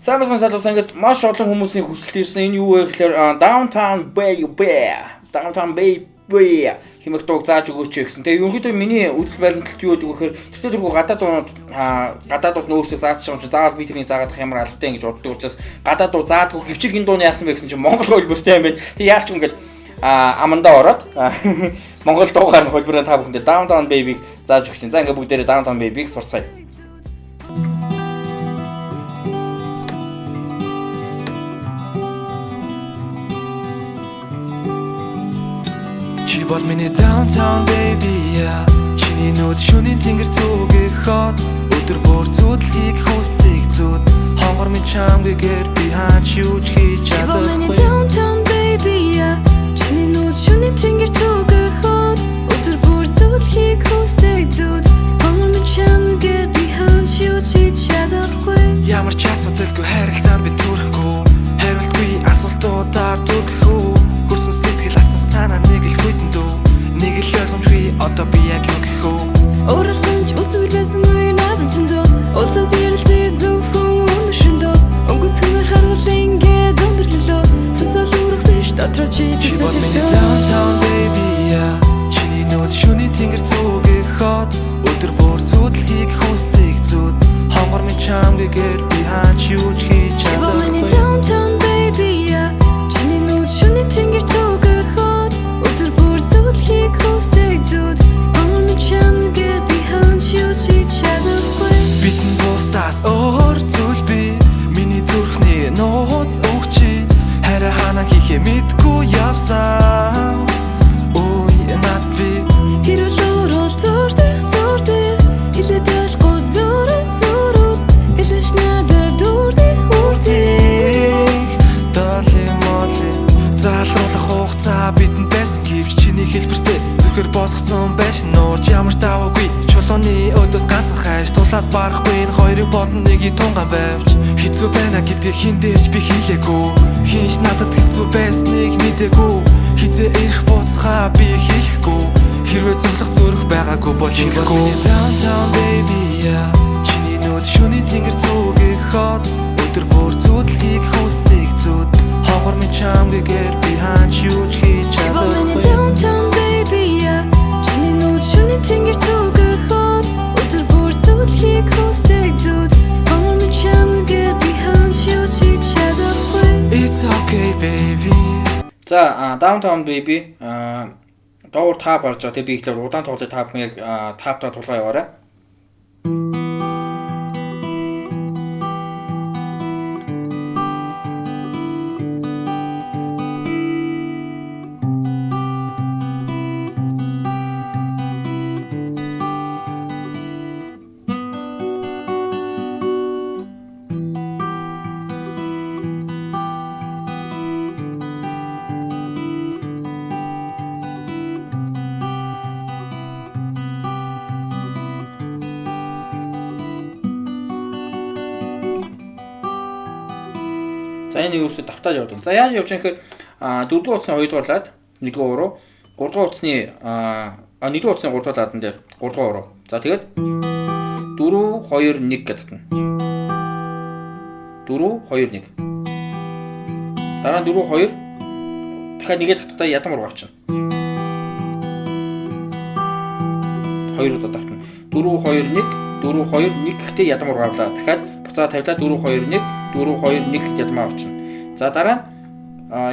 Сайн сонсолоос ингээд маш олон хүмүүсийн хүсэлт ирсэн. Энэ юу вэ гэхээр Downtown Baby. Downtown Baby хэмээх дууг зааж өгөөч гэсэн. Тэгээ ерөнхийдөө миний үзэл баримталт юу гэдэг вэ гэхээр тэгтээ тэргүй гадаадууд нь өөрсдөө зааж байгаа юм чи заавал би тэрний заагаад ямар албатай ингэж боддог учраас гадаадууд заадгүй хөвчиг энэ дууны яасан бэ гэсэн чи Монгол хөлбөртэй юм байна. Тэг яалч ингээд амандаа ороод Монгол дуугаар нь хөлбөрөө та бүхэндээ Downtown Baby-г зааж өгч чинь. За ингээд бүгдээрээ Downtown Baby-г сурцгаая. Бол миний downtown baby yeah. Чиний нүд шөнийн тэнгэр зүгэхэд өдөр бүр зүудэлхийг хүсдэг зүуд хонгор минь чамгээр би хаач юуч хийж чадахгүй. Бол миний downtown baby yeah. Чиний нүд шөнийн тэнгэр зүгэхэд өдөр бүр зүудэлхийг хүсдэг зүуд хонгор минь чамгээр би хаач юуч хийж чадахгүй. Ямар ч асуудалгүй харилцаа би түрхгүй хариултгүй асуултуудаар зүрхүү хөрсөн сэтгэл асаас цаана нэг л хүйтэн дүү нэг л ойлгомжгүй одоо би яг юу гэх үү өөрөөсөө ч үсвэр байсан үе надад дөө улсад ярилцээ зөвхөн өнөшөндөө өнгөцгөн харуул ингээд өндөрлөлөө цэсэл үрэх биш дотроо чи бол миний downtown baby yeah. Чиний нүд шөнийн тэнгэр зүгэхэд өдөр бүр зүудэлхийг хүсдэг зүуд хонгор минь чамгээр би хаач юуч хийж чадахгүй. Downtown baby yeah. Чиний нүд шөнийн тэнгэр зүгэхэд өдөр бүр зүудэлхийг хүсдэг зүуд хонгор минь чамгээр би хаач юуч хийж чадахгүй. Битэн бустаас өөр зүйл би миний зүрхний нууц өгчи хараа ханаа хийхээ мэдгүй явсан. Ой над би хэрүүлөөрөө зурдаг илээд ялгүй зураг илээш надад дурдих хүрдэг дали моли залруулах хугацаа бидэнд байсан гэвч чиний хэлбэртэй зүрхэр босгосон байж нуурч ямар даваагүй чулууны өдөөс ганцхан хайш тулаад барахгүй энэ хоёрыг бодно нэгийг тунгаан байвч хэцүү байна гэдгийг хин дээрч би хийлээгүй хинч надад хэцүү байсныг мэдээгүй хизээ ирэх буцхаа би хийхгүй хэрвээ зөвлөх зүрх байгаагүй бол хийхгүй. Downtown baby yeah. Чиний нүд шөнийн тэнгэр зүгэхэд өдөр бүр зүудэлхийг хүсдэг зүуд хонгор минь чамгээр би хаач юуч хийж чадахгүй. Downtown baby yeah. Чиний нүд шөнийн тэнгэр зүгэхэд өдөр бүр зүудэлхийг хүсдэг зүуд хонгор минь чамгээр би хаач юуч хийж чадахгүй. It's okay baby. За Downtown Baby доор тап гарч байгаа. Тэг би ихлээр удаан тоглолт тап яг таптаа тулгаа яваарай. За энэ юусоо давтаад явдаг. За яаж явж байгаа гэхээр дөрөвдүгээр утасны 2 дугаар лад 1-р уруу, 3-р утасны 1-р утасны 3 дугаар лаадан дээр 3-р уруу. За тэгээд 4 2 1 гэдэг татна. 4 2 1. Дараа нь 4 2 дахиад нэгээ таттаа ядам уруу авчихна. 2 удаа татна. 4 2 1 4 2 1 гэхдээ ядам уруу авлаа. Дахиад буцаа тавилаа 4 2 1 4 2 1 ядмаа авчихна. За дараа нь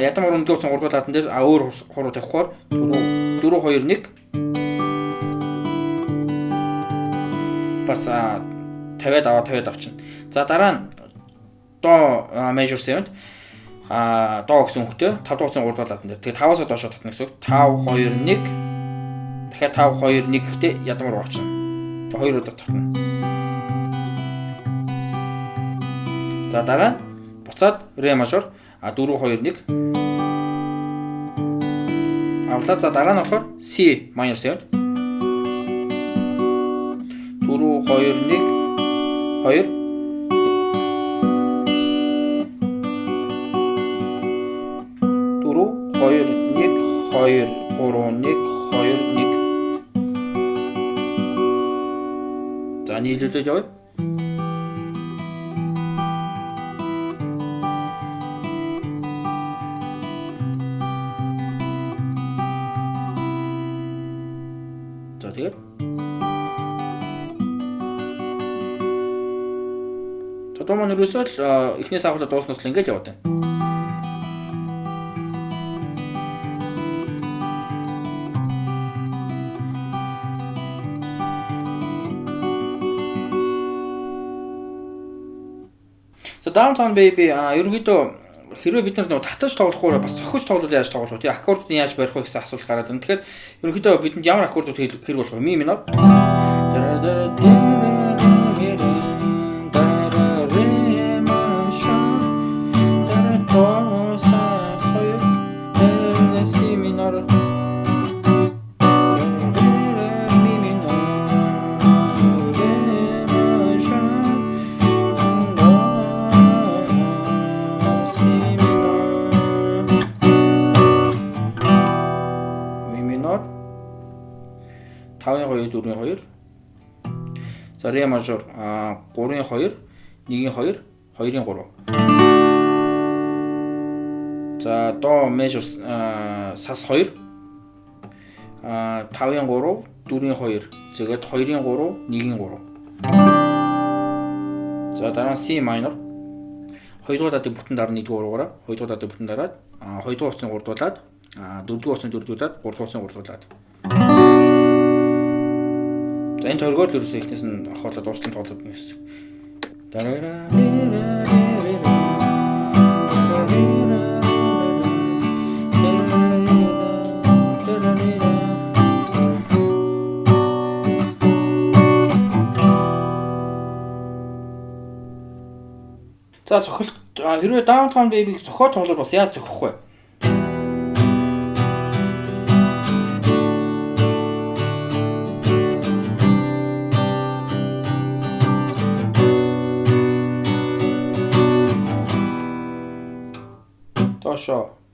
ядам уруу 1-р 3 дугаар лаадан дээр өөр хуруу тавихгүйгээр 4 2 1 бас тавиад авчихна. За дараа нь до major 7 до гэсэн үгтэй 5 дугаар 3 дугаар лаадан дээр. Тэгээ 5-аас доошоо татна гэсэн үг. 5 2 1 дахиад 5 2 1 гэхдээ ядам уруу авчихна. Тэгээ 2 удаа татна. За дараа нь буцаад ре мажор 4 2 1 авлаа. За дараа нь болохоор C minor 7 4 2 1 2 За нийлүүлээд явъя. За тэгээд тодорхой маань ерөөсөө л эхнээс авахлаа дууснаас л ингэж яваад байна. За Downtown Baby ерөнхийдөө хэрвээ бид нар нөгөө татаж тоглохгүй бас зохиж тоглоод яаж тоглох вэ? Аккордыг яаж барих вэ гэсэн асуулт гараад байна. Тэгэхээр ерөнхийдөө бидэнд ямар аккордууд хэрэг болох вэ? Ми минор. Си минор. Тавын 2 4-ийн 2. За ре мажор 3-ийн 2, 1-ийн 2, 2-ийн 3. За до мажор сас 2. 5-ийн 3, 4-ийн 2. Тэгээд 2-ийн 3, 1-ийн 3. За дараа нь C minor. 2 дугаар дадыг бүтэн дараа 1 дугаараараа, 2 дугаар дадыг бүтэн дараад 2 дугаар утсын 3 дуулаад 4 дугаар утсын 4 дуулаад 3 дугаар утсын 3 дуулаад. За энэ тойргоор л ерөөсөө ихнээс нь ахуулаад дуустал тоглоод байна гэсэн. За цохилт хэрвээ Downtown Baby-г зохиод тоглоод бас яаж зохих вэ?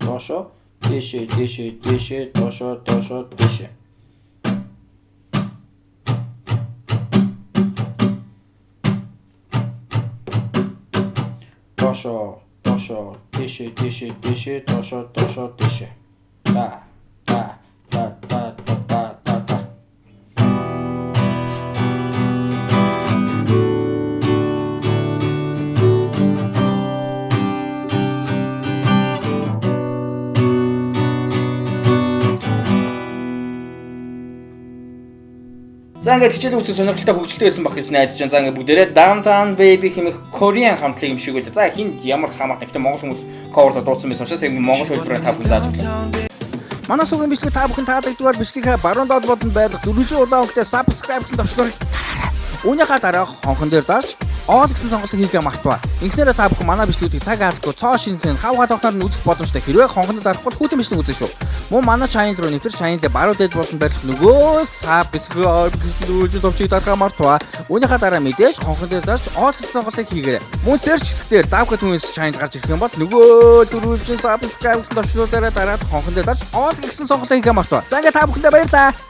Дошо, деше, дошо, деше. Дошо, деше, дошо, деше. Та. За ингээд хичээлээ үзэх сонирхолтой хөгжилтэй байсан баг гэж найдаж байна. За ингээд бүгдээрээ Downtown Baby хэмээх Korean хамтлаг юм шиг үү. За хин ямар хамаатай гэхдээ монгол хүмүүс cover-д дуудсан байсан учраас яг монгол хэлбэрээр та бүхэн зааж үзье. Манай сугийн бичлэг та бүхэн таалагддагаар бичлэгээ баруун доод бодонд байлгах 400 удаа өнгөтэй subscribe гэсэн төвшгөр үүнийхээ дараа хонхон дээр дарж all гэсэн сонголтыг хийхээ мартаваа. Ингэснээр та бүхэн манай бичлэгүүдийг цаг алдахгүй цоо шинхэн хавгаа тогтноор нь үзэх боломжтой. Хэрвээ хонхонд дарахгүй хүүтэн бичлэг үзэн шүү. Мөн манай channel руу нэвтэр channel-д баруун дээд болон барих нөгөө subscribe гэсэн дөрвөлжин товчийг дарахаа мартаваа. Үүнийхээ дараа мэдээж хонхон дээр дарж all гэсэн сонголтыг хийгээрэй. Мөн search хэсгээр давхад хүмүүс channel гарч ирэх юм бол нөгөө дөрвөлжин subscribe гэсэн товчлуудаараа дараад хонхон дээр дарж all гэсэн сонголтыг хийхээ мартаваа. За ингээд та бүхэндээ баярлалаа.